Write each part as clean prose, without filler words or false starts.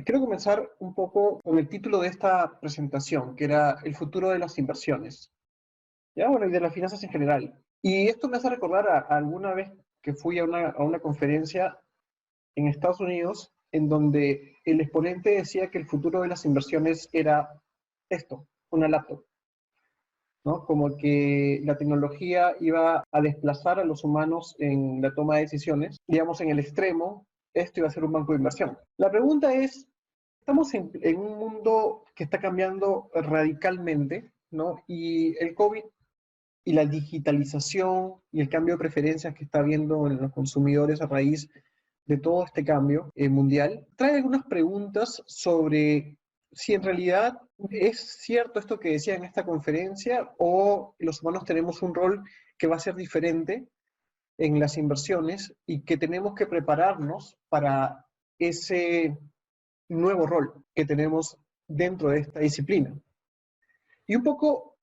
Quiero comenzar un poco con el título de esta presentación, que era El futuro de las inversiones, ¿ya? Bueno, y de las finanzas en general. Y esto me hace recordar a alguna vez que fui a una conferencia en Estados Unidos, en donde el exponente decía que el futuro de las inversiones era esto, una laptop, ¿no? Como que la tecnología iba a desplazar a los humanos en la toma de decisiones. Digamos, en el extremo, esto iba a ser un banco de inversión. La pregunta es, estamos en un mundo que está cambiando radicalmente, ¿no? Y el COVID y la digitalización y el cambio de preferencias que está habiendo en los consumidores a raíz de todo este cambio mundial, trae algunas preguntas sobre si en realidad es cierto esto que decía en esta conferencia o los humanos tenemos un rol que va a ser diferente en las inversiones y que tenemos que prepararnos para ese nuevo rol que tenemos dentro de esta disciplina. Y un poco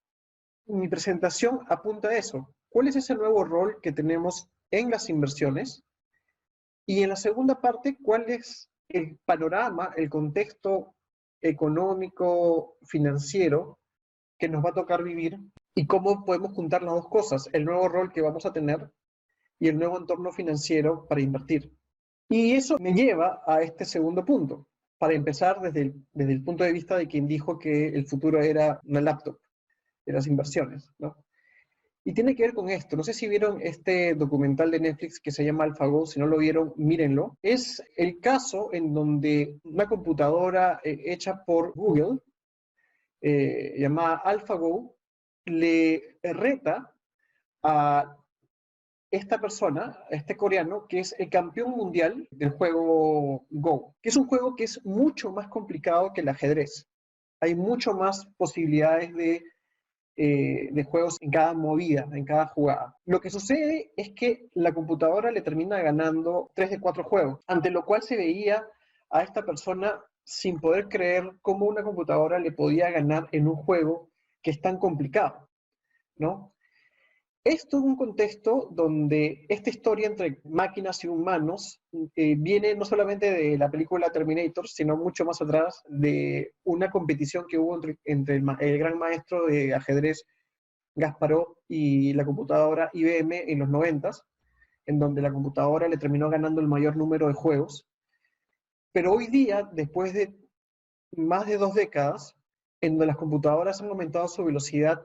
mi presentación apunta a eso. ¿Cuál es ese nuevo rol que tenemos en las inversiones? Y en la segunda parte, ¿cuál es el panorama, el contexto económico, financiero que nos va a tocar vivir y cómo podemos juntar las dos cosas, el nuevo rol que vamos a tener y el nuevo entorno financiero para invertir? Y eso me lleva a este segundo punto, para empezar desde el punto de vista de quien dijo que el futuro era una laptop de las inversiones, ¿no? Y tiene que ver con esto. No sé si vieron este documental de Netflix que se llama AlphaGo. Si no lo vieron, mírenlo. Es el caso en donde una computadora hecha por Google, llamada AlphaGo, le reta a esta persona, a este coreano, que es el campeón mundial del juego Go, que es un juego que es mucho más complicado que el ajedrez. Hay mucho más posibilidades de juegos en cada movida, en cada jugada. Lo que sucede es que la computadora le termina ganando 3 de 4 juegos, ante lo cual se veía a esta persona sin poder creer cómo una computadora le podía ganar en un juego que es tan complicado, ¿no? Esto es un contexto donde esta historia entre máquinas y humanos viene no solamente de la película Terminator, sino mucho más atrás de una competición que hubo entre el gran maestro de ajedrez Kasparov y la computadora IBM en los 90, en donde la computadora le terminó ganando el mayor número de juegos. Pero hoy día, después de más de 2 décadas, en donde las computadoras han aumentado su velocidad,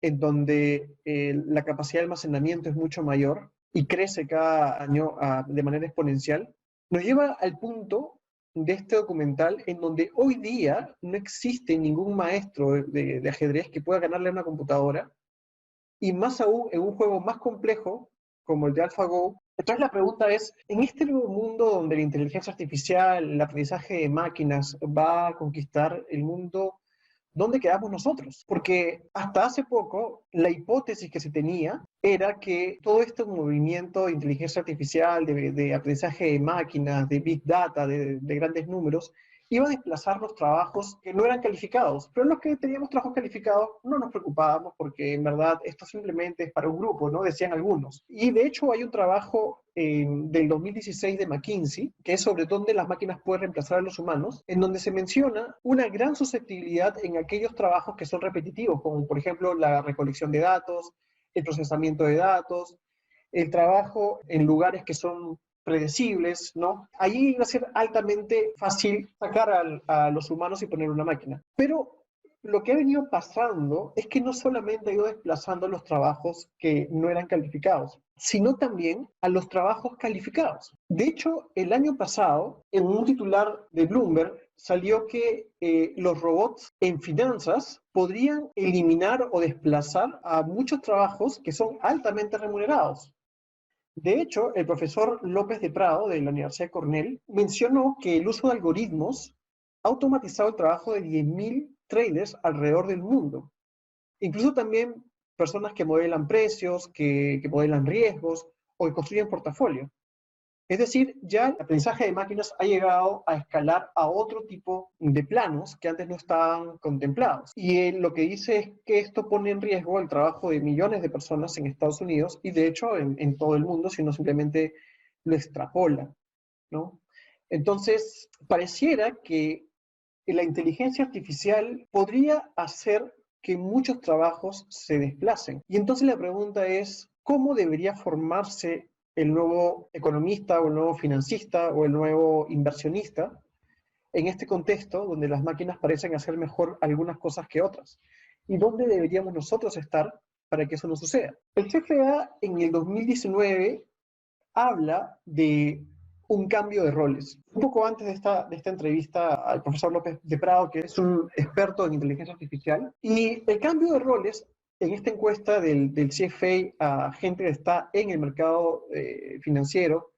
en donde la capacidad de almacenamiento es mucho mayor y crece cada año de manera exponencial, nos lleva al punto de este documental en donde hoy día no existe ningún maestro de ajedrez que pueda ganarle a una computadora, y más aún en un juego más complejo como el de AlphaGo. Entonces la pregunta es, en este nuevo mundo donde la inteligencia artificial, el aprendizaje de máquinas va a conquistar el mundo, ¿dónde quedamos nosotros? Porque hasta hace poco la hipótesis que se tenía era que todo este movimiento de inteligencia artificial, de aprendizaje de máquinas, de big data, de grandes números, iba a desplazar los trabajos que no eran calificados, pero los que teníamos trabajos calificados no nos preocupábamos porque en verdad esto simplemente es para un grupo, ¿no? Decían algunos. Y de hecho hay un trabajo del 2016 de McKinsey, que es sobre dónde las máquinas pueden reemplazar a los humanos, en donde se menciona una gran susceptibilidad en aquellos trabajos que son repetitivos, como por ejemplo la recolección de datos, el procesamiento de datos, el trabajo en lugares que son predecibles, ¿no? Allí va a ser altamente fácil sacar a los humanos y poner una máquina. Pero lo que ha venido pasando es que no solamente ha ido desplazando los trabajos que no eran calificados, sino también a los trabajos calificados. De hecho, el año pasado, en un titular de Bloomberg, salió que los robots en finanzas podrían eliminar o desplazar a muchos trabajos que son altamente remunerados. De hecho, el profesor López de Prado de la Universidad de Cornell mencionó que el uso de algoritmos ha automatizado el trabajo de 10.000 traders alrededor del mundo. Incluso también personas que modelan precios, que modelan riesgos o que construyen portafolio. Es decir, ya el aprendizaje de máquinas ha llegado a escalar a otro tipo de planos que antes no estaban contemplados. Y lo que dice es que esto pone en riesgo el trabajo de millones de personas en Estados Unidos y de hecho en todo el mundo, si no simplemente lo extrapola, ¿no? Entonces, pareciera que la inteligencia artificial podría hacer que muchos trabajos se desplacen. Y entonces la pregunta es, ¿cómo debería formarse el nuevo economista o el nuevo financista o el nuevo inversionista en este contexto donde las máquinas parecen hacer mejor algunas cosas que otras? ¿Y dónde deberíamos nosotros estar para que eso no suceda? El CFA en el 2019 habla de un cambio de roles. Un poco antes de esta entrevista al profesor López de Prado, que es un experto en inteligencia artificial, y el cambio de roles en esta encuesta del CFA a gente que está en el mercado financiero,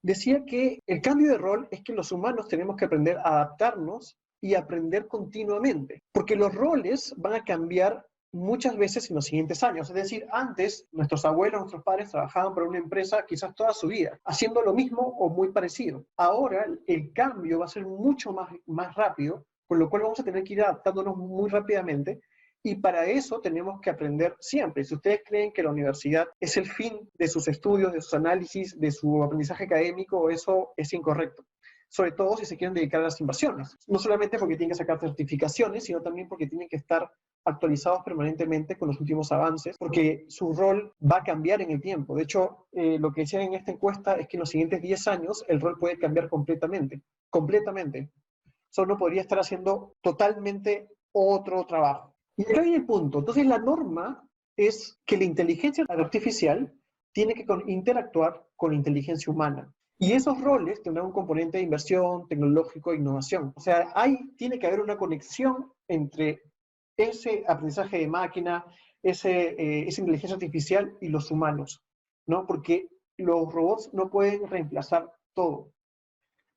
decía que el cambio de rol es que los humanos tenemos que aprender a adaptarnos y aprender continuamente, porque los roles van a cambiar muchas veces en los siguientes años. Es decir, antes nuestros abuelos, nuestros padres trabajaban para una empresa quizás toda su vida, haciendo lo mismo o muy parecido. Ahora el cambio va a ser mucho más rápido, con lo cual vamos a tener que ir adaptándonos muy rápidamente. Y para eso tenemos que aprender siempre. Si ustedes creen que la universidad es el fin de sus estudios, de sus análisis, de su aprendizaje académico, eso es incorrecto. Sobre todo si se quieren dedicar a las inversiones. No solamente porque tienen que sacar certificaciones, sino también porque tienen que estar actualizados permanentemente con los últimos avances, porque su rol va a cambiar en el tiempo. De hecho, lo que decían en esta encuesta es que en los siguientes 10 años el rol puede cambiar completamente. Completamente. Solo podría estar haciendo totalmente otro trabajo. Y acá viene el punto. Entonces, la norma es que la inteligencia artificial tiene que interactuar con la inteligencia humana. Y esos roles tendrán un componente de inversión, tecnológico e innovación. O sea, tiene que haber una conexión entre ese aprendizaje de máquina, esa inteligencia artificial y los humanos, ¿no? Porque los robots no pueden reemplazar todo,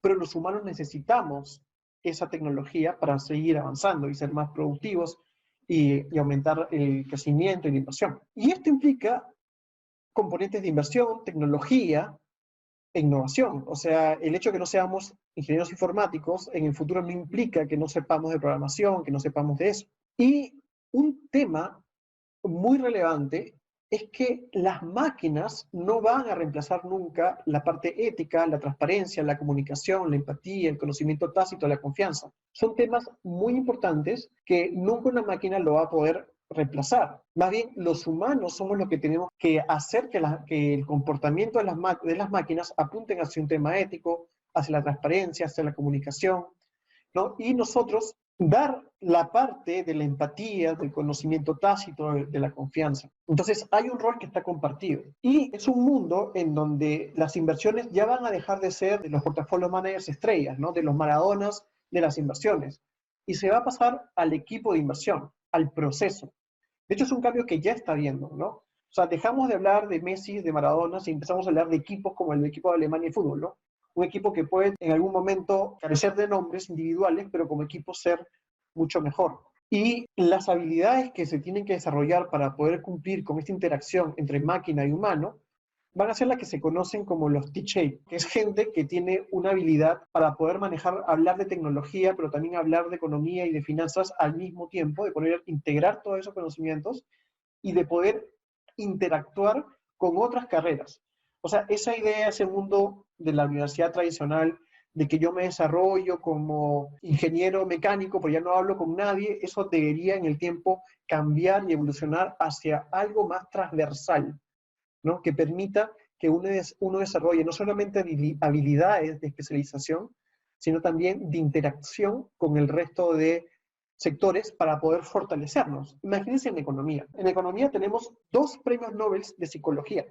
pero los humanos necesitamos esa tecnología para seguir avanzando y ser más productivos y aumentar el crecimiento y la inversión. Y esto implica componentes de inversión, tecnología e innovación. O sea, el hecho de que no seamos ingenieros informáticos en el futuro no implica que no sepamos de programación, que no sepamos de eso. Y un tema muy relevante es que las máquinas no van a reemplazar nunca la parte ética, la transparencia, la comunicación, la empatía, el conocimiento tácito, la confianza. Son temas muy importantes que nunca una máquina lo va a poder reemplazar. Más bien, los humanos somos los que tenemos que hacer que el comportamiento de las máquinas apunten hacia un tema ético, hacia la transparencia, hacia la comunicación, ¿no? Y nosotros dar la parte de la empatía, del conocimiento tácito, de la confianza. Entonces hay un rol que está compartido. Y es un mundo en donde las inversiones ya van a dejar de ser de los portafolio managers estrellas, ¿no? De los Maradonas de las inversiones. Y se va a pasar al equipo de inversión, al proceso. De hecho, es un cambio que ya está viendo, ¿no? O sea, dejamos de hablar de Messi, de Maradona, y empezamos a hablar de equipos como el equipo de Alemania de fútbol, ¿no? Un equipo que puede en algún momento carecer de nombres individuales, pero como equipo ser mucho mejor. Y las habilidades que se tienen que desarrollar para poder cumplir con esta interacción entre máquina y humano van a ser las que se conocen como los T-shape, que es gente que tiene una habilidad para poder manejar, hablar de tecnología, pero también hablar de economía y de finanzas al mismo tiempo, de poder integrar todos esos conocimientos y de poder interactuar con otras carreras. O sea, esa idea, ese mundo de la universidad tradicional, de que yo me desarrollo como ingeniero mecánico, pero ya no hablo con nadie, eso debería en el tiempo cambiar y evolucionar hacia algo más transversal, ¿no? Que permita que uno desarrolle no solamente habilidades de especialización, sino también de interacción con el resto de sectores para poder fortalecernos. Imagínense en economía. En economía tenemos 2 premios Nobel de psicología.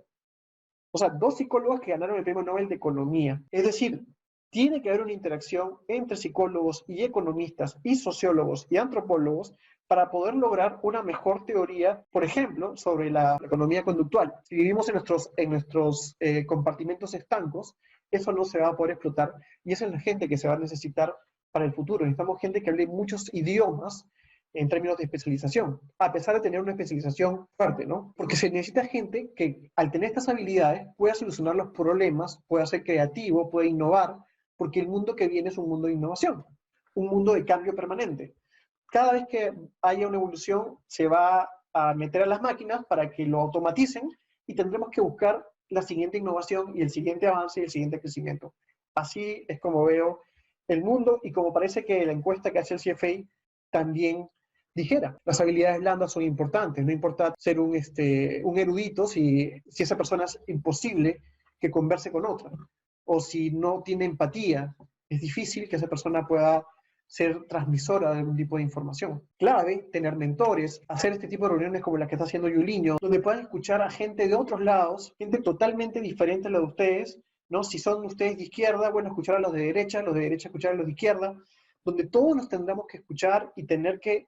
O sea, 2 psicólogos que ganaron el premio Nobel de economía. Es decir, tiene que haber una interacción entre psicólogos y economistas y sociólogos y antropólogos para poder lograr una mejor teoría, por ejemplo, sobre la economía conductual. Si vivimos en nuestros compartimentos estancos, eso no se va a poder explotar y esa es la gente que se va a necesitar para el futuro. Necesitamos gente que hable muchos idiomas en términos de especialización, a pesar de tener una especialización fuerte, ¿no? Porque se necesita gente que al tener estas habilidades pueda solucionar los problemas, pueda ser creativo, pueda innovar, porque el mundo que viene es un mundo de innovación, un mundo de cambio permanente. Cada vez que haya una evolución se va a meter a las máquinas para que lo automaticen y tendremos que buscar la siguiente innovación y el siguiente avance y el siguiente crecimiento. Así es como veo el mundo y como parece que la encuesta que hace el CFA también dijera. Las habilidades blandas son importantes, no importa ser un erudito si esa persona es imposible que converse con otra o si no tiene empatía, es difícil que esa persona pueda ser transmisora de algún tipo de información. Clave, tener mentores, hacer este tipo de reuniones como las que está haciendo Yuliño, donde puedan escuchar a gente de otros lados, gente totalmente diferente a la de ustedes, ¿no? Si son ustedes de izquierda, bueno, escuchar a los de derecha escuchar a los de izquierda, donde todos nos tendremos que escuchar y tener que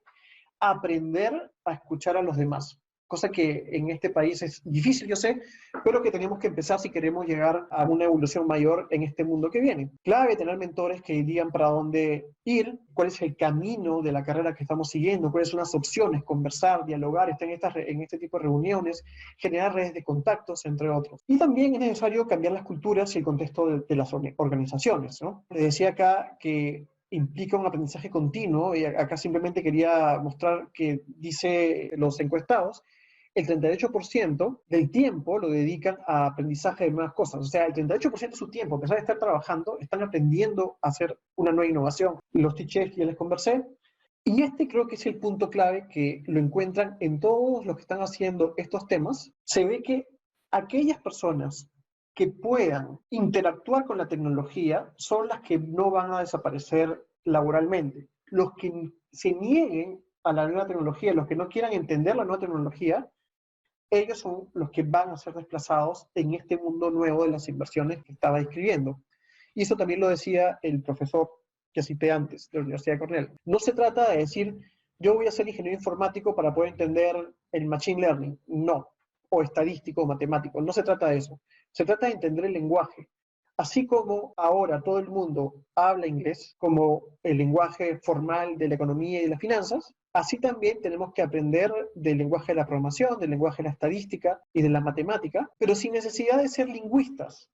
aprender a escuchar a los demás. Cosa que en este país es difícil, yo sé, pero que tenemos que empezar si queremos llegar a una evolución mayor en este mundo que viene. Clave tener mentores que digan para dónde ir, cuál es el camino de la carrera que estamos siguiendo, cuáles son las opciones, conversar, dialogar, estar en este tipo de reuniones, generar redes de contactos, entre otros. Y también es necesario cambiar las culturas y el contexto de las organizaciones, ¿no? Les decía acá que implica un aprendizaje continuo, y acá simplemente quería mostrar que dice los encuestados, el 38% del tiempo lo dedican a aprendizaje de nuevas cosas. O sea, el 38% de su tiempo, a pesar de estar trabajando, están aprendiendo a hacer una nueva innovación. Los teachers que ya les conversé. Y este creo que es el punto clave que lo encuentran en todos los que están haciendo estos temas. Se ve que aquellas personas que puedan interactuar con la tecnología son las que no van a desaparecer laboralmente. Los que se nieguen a la nueva tecnología, los que no quieran entender la nueva tecnología, ellos son los que van a ser desplazados en este mundo nuevo de las inversiones que estaba describiendo. Y eso también lo decía el profesor que cité antes, de la Universidad de Cornell. No se trata de decir, yo voy a ser ingeniero informático para poder entender el machine learning. No. O estadístico o matemático. No se trata de eso. Se trata de entender el lenguaje. Así como ahora todo el mundo habla inglés como el lenguaje formal de la economía y de las finanzas, así también tenemos que aprender del lenguaje de la programación, del lenguaje de la estadística y de la matemática, pero sin necesidad de ser lingüistas,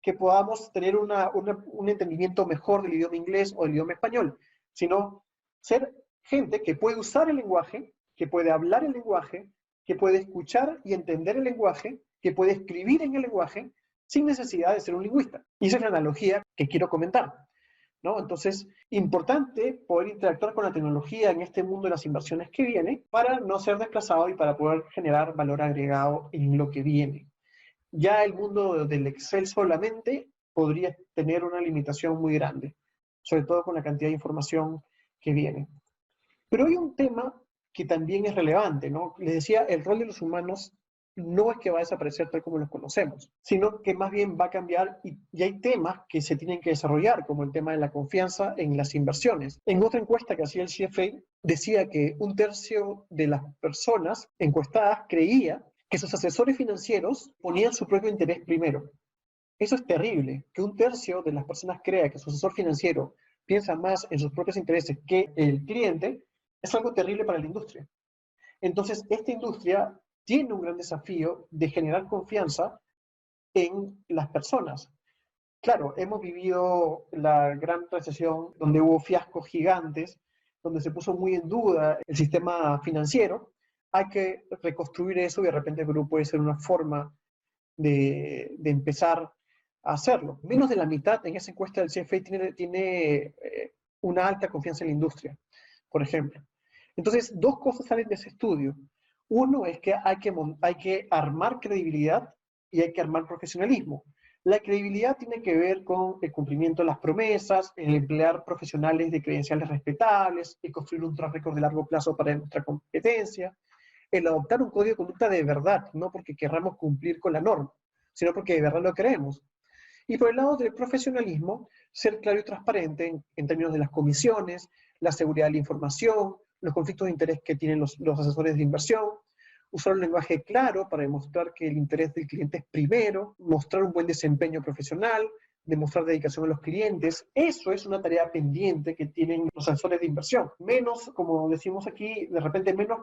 que podamos tener un entendimiento mejor del idioma inglés o del idioma español, sino ser gente que puede usar el lenguaje, que puede hablar el lenguaje, que puede escuchar y entender el lenguaje, que puede escribir en el lenguaje, sin necesidad de ser un lingüista. Y esa es la analogía que quiero comentar, ¿no? Entonces, importante poder interactuar con la tecnología en este mundo de las inversiones que viene para no ser desplazado y para poder generar valor agregado en lo que viene. Ya el mundo del Excel solamente podría tener una limitación muy grande, sobre todo con la cantidad de información que viene. Pero hay un tema que también es relevante, ¿no? Les decía, el rol de los humanos no es que va a desaparecer tal como los conocemos, sino que más bien va a cambiar y hay temas que se tienen que desarrollar, como el tema de la confianza en las inversiones. En otra encuesta que hacía el CFA, decía que un tercio de las personas encuestadas creía que sus asesores financieros ponían su propio interés primero. Eso es terrible, que un tercio de las personas crea que su asesor financiero piensa más en sus propios intereses que el cliente, es algo terrible para la industria. Entonces, esta industria tiene un gran desafío de generar confianza en las personas. Claro, hemos vivido la gran recesión donde hubo fiascos gigantes, donde se puso muy en duda el sistema financiero. Hay que reconstruir eso y de repente el Perú puede ser una forma de empezar a hacerlo. Menos de la mitad en esa encuesta del CFA tiene una alta confianza en la industria, por ejemplo. Entonces, dos cosas salen de ese estudio. Uno es que hay que armar credibilidad y hay que armar profesionalismo. La credibilidad tiene que ver con el cumplimiento de las promesas, el emplear profesionales de credenciales respetables, el construir un track record de largo plazo para nuestra competencia, el adoptar un código de conducta de verdad, no porque querramos cumplir con la norma, sino porque de verdad lo creemos. Y por el lado del profesionalismo, ser claro y transparente en términos de las comisiones, la seguridad de la información, los conflictos de interés que tienen los asesores de inversión, usar un lenguaje claro para demostrar que el interés del cliente es primero, mostrar un buen desempeño profesional, demostrar dedicación a los clientes. Eso es una tarea pendiente que tienen los asesores de inversión. Menos, como decimos aquí, de repente menos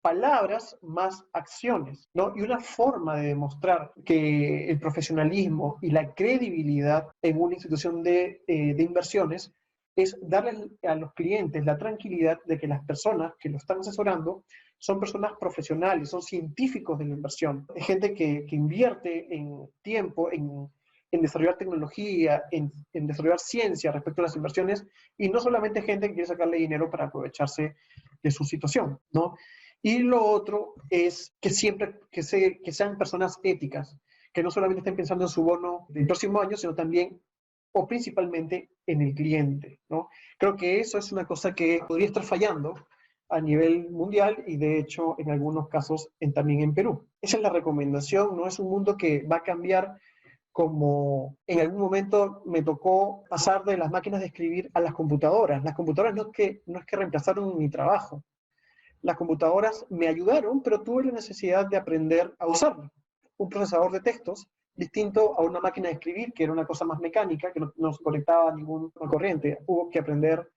palabras, más acciones, ¿no? Y una forma de demostrar que el profesionalismo y la credibilidad en una institución de inversiones es darles a los clientes la tranquilidad de que las personas que lo están asesorando son personas profesionales, son científicos de la inversión, es gente que invierte en tiempo, en desarrollar tecnología, en desarrollar ciencia respecto a las inversiones, y no solamente gente que quiere sacarle dinero para aprovecharse de su situación, ¿no? Y lo otro es que siempre que sean personas éticas, que no solamente estén pensando en su bono del próximo año, sino también o principalmente en el cliente, ¿no? Creo que eso es una cosa que podría estar fallando a nivel mundial y de hecho en algunos casos también en Perú. Esa es la recomendación, no es un mundo que va a cambiar como en algún momento me tocó pasar de las máquinas de escribir a las computadoras. Las computadoras no es que reemplazaron mi trabajo. Las computadoras me ayudaron, pero tuve la necesidad de aprender a usarlo. Un procesador de textos distinto a una máquina de escribir, que era una cosa más mecánica, que no se conectaba a ninguna corriente. Hubo que aprender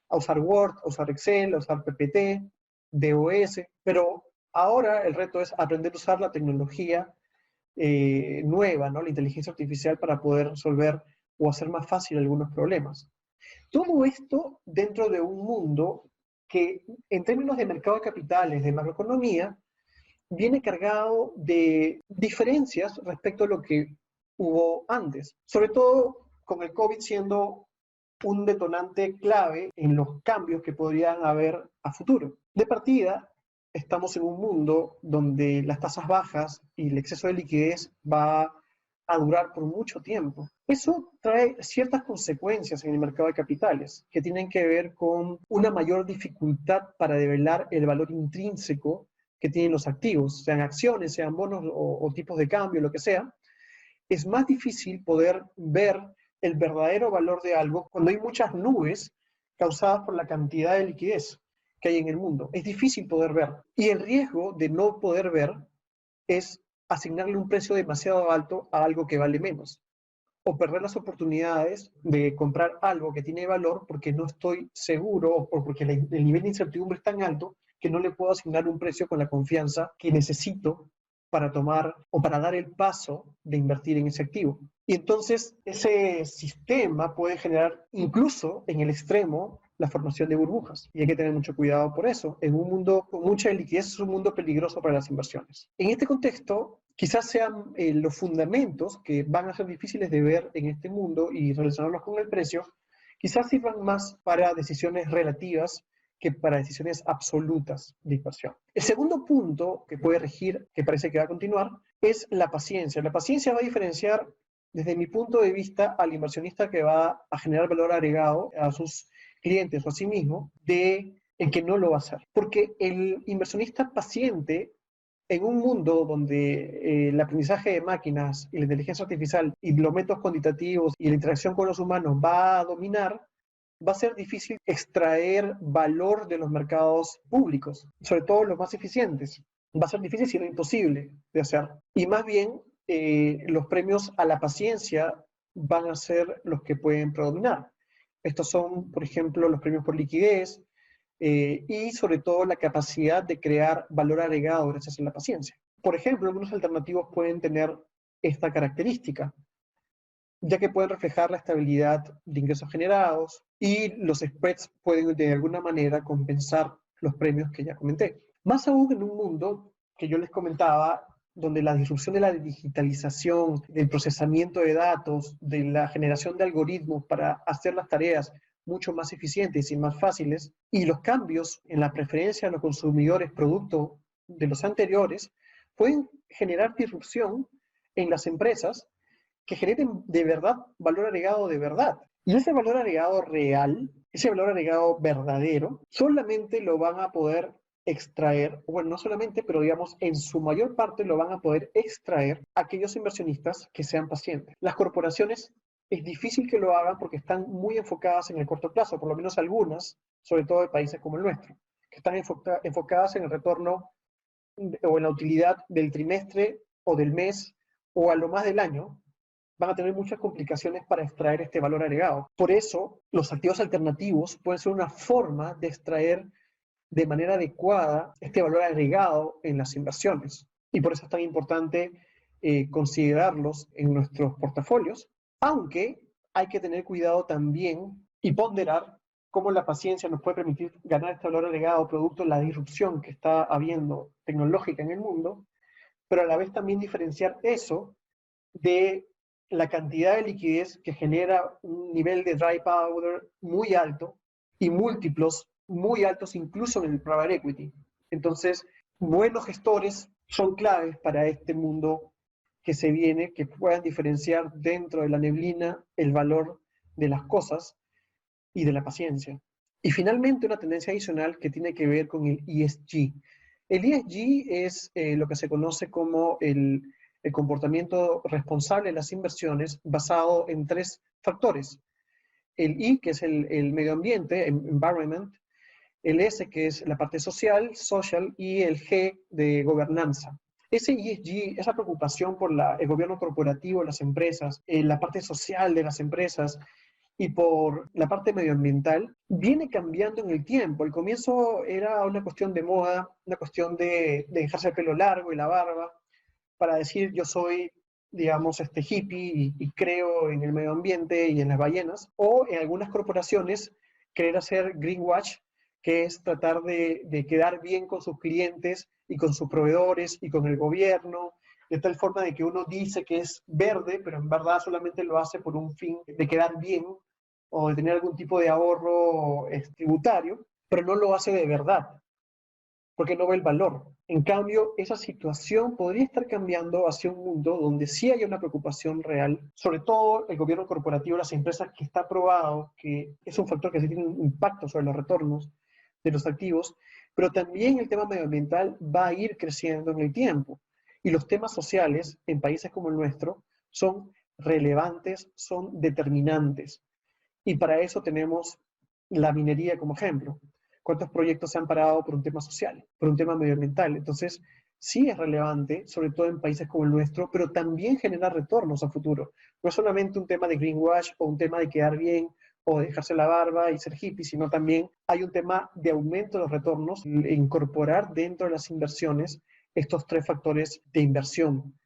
a usar Word, a usar Excel, a usar PPT, DOS, pero ahora el reto es aprender a usar la tecnología nueva, ¿no? La inteligencia artificial para poder resolver o hacer más fácil algunos problemas. Todo esto dentro de un mundo que en términos de mercado de capitales, de macroeconomía, viene cargado de diferencias respecto a lo que hubo antes, sobre todo con el COVID siendo un detonante clave en los cambios que podrían haber a futuro. De partida, estamos en un mundo donde las tasas bajas y el exceso de liquidez va a durar por mucho tiempo. Eso trae ciertas consecuencias en el mercado de capitales que tienen que ver con una mayor dificultad para develar el valor intrínseco que tienen los activos, sean acciones, sean bonos o tipos de cambio, lo que sea. Es más difícil poder ver el verdadero valor de algo cuando hay muchas nubes causadas por la cantidad de liquidez que hay en el mundo. Es difícil poder ver. Y el riesgo de no poder ver es asignarle un precio demasiado alto a algo que vale menos. O perder las oportunidades de comprar algo que tiene valor porque no estoy seguro o porque el nivel de incertidumbre es tan alto que no le puedo asignar un precio con la confianza que necesito para tomar o para dar el paso de invertir en ese activo. Y entonces ese sistema puede generar incluso en el extremo la formación de burbujas. Y hay que tener mucho cuidado por eso. En un mundo con mucha liquidez es un mundo peligroso para las inversiones. En este contexto, quizás sean los fundamentos que van a ser difíciles de ver en este mundo y relacionarlos con el precio, quizás sirvan más para decisiones relativas que para decisiones absolutas de inversión. El segundo punto que puede regir, que parece que va a continuar, es la paciencia. La paciencia va a diferenciar, desde mi punto de vista, al inversionista que va a generar valor agregado a sus clientes o a sí mismo, de el que no lo va a hacer. Porque el inversionista paciente en un mundo donde el aprendizaje de máquinas y la inteligencia artificial y los métodos cuantitativos y la interacción con los humanos va a dominar, va a ser difícil extraer valor de los mercados públicos, sobre todo los más eficientes. Va a ser difícil, si no imposible, de hacer. Y más bien, los premios a la paciencia van a ser los que pueden predominar. Estos son, por ejemplo, los premios por liquidez, y sobre todo la capacidad de crear valor agregado gracias a la paciencia. Por ejemplo, algunos alternativos pueden tener esta característica, ya que pueden reflejar la estabilidad de ingresos generados y los spreads pueden de alguna manera compensar los premios que ya comenté. Más aún en un mundo que yo les comentaba, donde la disrupción de la digitalización, del procesamiento de datos, de la generación de algoritmos para hacer las tareas mucho más eficientes y más fáciles, y los cambios en la preferencia de los consumidores producto de los anteriores, pueden generar disrupción en las empresas que generen de verdad valor agregado de verdad. Y ese valor agregado real, ese valor agregado verdadero, solamente lo van a poder extraer, bueno, no solamente, pero digamos, en su mayor parte lo van a poder extraer aquellos inversionistas que sean pacientes. Las corporaciones es difícil que lo hagan porque están muy enfocadas en el corto plazo, por lo menos algunas, sobre todo de países como el nuestro, que están enfocadas en el retorno o en la utilidad del trimestre o del mes o a lo más del año, van a tener muchas complicaciones para extraer este valor agregado. Por eso, los activos alternativos pueden ser una forma de extraer de manera adecuada este valor agregado en las inversiones. Y por eso es tan importante considerarlos en nuestros portafolios, aunque hay que tener cuidado también y ponderar cómo la paciencia nos puede permitir ganar este valor agregado producto de la disrupción que está habiendo tecnológica en el mundo, pero a la vez también diferenciar eso de la cantidad de liquidez que genera un nivel de dry powder muy alto y múltiplos muy altos incluso en el private equity. Entonces, buenos gestores son claves para este mundo que se viene, que puedan diferenciar dentro de la neblina el valor de las cosas y de la paciencia. Y finalmente, una tendencia adicional que tiene que ver con el ESG. El ESG es lo que se conoce como el comportamiento responsable de las inversiones basado en 3 factores. El I, que es el medio ambiente, environment, el S, que es la parte social, y el G de gobernanza. Ese ESG, esa preocupación por el gobierno corporativo de las empresas, la parte social de las empresas y por la parte medioambiental, viene cambiando en el tiempo. Al comienzo era una cuestión de moda, una cuestión de dejarse el pelo largo y la barba, para decir yo soy, digamos, hippie y creo en el medio ambiente y en las ballenas, o en algunas corporaciones querer hacer greenwash, que es tratar de quedar bien con sus clientes y con sus proveedores y con el gobierno, de tal forma de que uno dice que es verde, pero en verdad solamente lo hace por un fin de quedar bien o de tener algún tipo de ahorro tributario, pero no lo hace de verdad, porque no ve el valor. En cambio, esa situación podría estar cambiando hacia un mundo donde sí haya una preocupación real, sobre todo el gobierno corporativo, las empresas, que está probado que es un factor que sí tiene un impacto sobre los retornos de los activos, pero también el tema medioambiental va a ir creciendo en el tiempo. Y los temas sociales en países como el nuestro son relevantes, son determinantes. Y para eso tenemos la minería como ejemplo. ¿Cuántos proyectos se han parado por un tema social, por un tema medioambiental? Entonces, sí es relevante, sobre todo en países como el nuestro, pero también genera retornos a futuro. No es solamente un tema de greenwash o un tema de quedar bien o de dejarse la barba y ser hippie, sino también hay un tema de aumento de los retornos e incorporar dentro de las inversiones estos 3 factores de inversión,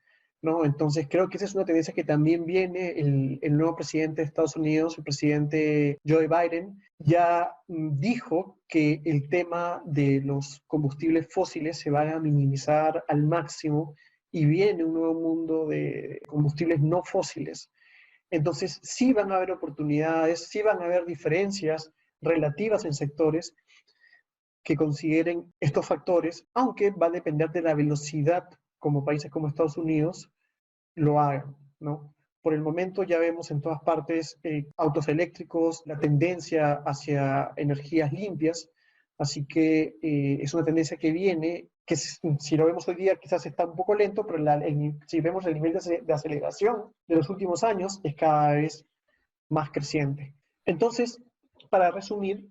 ¿no? Entonces creo que esa es una tendencia que también viene. El nuevo presidente de Estados Unidos, el presidente Joe Biden, ya dijo que el tema de los combustibles fósiles se va a minimizar al máximo y viene un nuevo mundo de combustibles no fósiles. Entonces sí van a haber oportunidades, sí van a haber diferencias relativas en sectores que consideren estos factores, aunque va a depender de la velocidad como países como Estados Unidos lo hagan, ¿no? Por el momento ya vemos en todas partes autos eléctricos, la tendencia hacia energías limpias, así que es una tendencia que viene, que si lo vemos hoy día quizás está un poco lento, pero si vemos el nivel de aceleración de los últimos años es cada vez más creciente. Entonces, para resumir,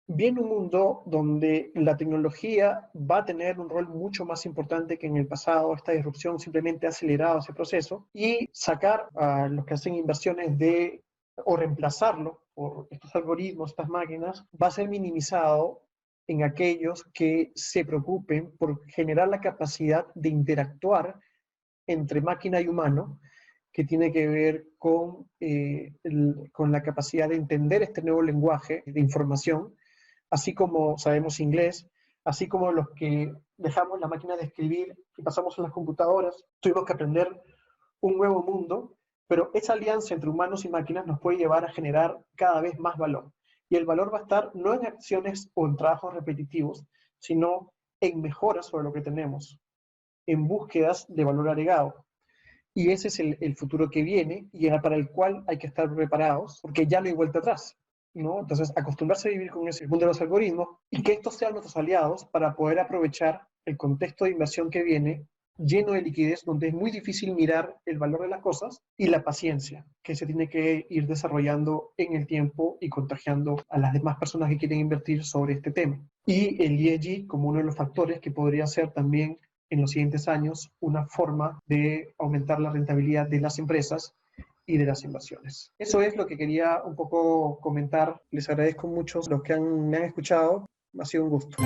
viene un mundo donde la tecnología va a tener un rol mucho más importante que en el pasado. Esta disrupción simplemente ha acelerado ese proceso, y sacar a los que hacen inversiones o reemplazarlo por estos algoritmos, estas máquinas, va a ser minimizado en aquellos que se preocupen por generar la capacidad de interactuar entre máquina y humano, que tiene que ver con la capacidad de entender este nuevo lenguaje de información, así como sabemos inglés, así como los que dejamos la máquina de escribir y pasamos a las computadoras, tuvimos que aprender un nuevo mundo, pero esa alianza entre humanos y máquinas nos puede llevar a generar cada vez más valor. Y el valor va a estar no en acciones o en trabajos repetitivos, sino en mejoras sobre lo que tenemos, en búsquedas de valor agregado. Y ese es el futuro que viene y para el cual hay que estar preparados, porque ya no hay vuelta atrás, ¿no? Entonces, acostumbrarse a vivir con ese mundo de los algoritmos y que estos sean nuestros aliados para poder aprovechar el contexto de inversión que viene lleno de liquidez, donde es muy difícil mirar el valor de las cosas, y la paciencia que se tiene que ir desarrollando en el tiempo y contagiando a las demás personas que quieren invertir sobre este tema. Y el ESG como uno de los factores que podría ser también en los siguientes años una forma de aumentar la rentabilidad de las empresas y de las inversiones. Eso es lo que quería un poco comentar. Les agradezco mucho los que me han escuchado. Ha sido un gusto.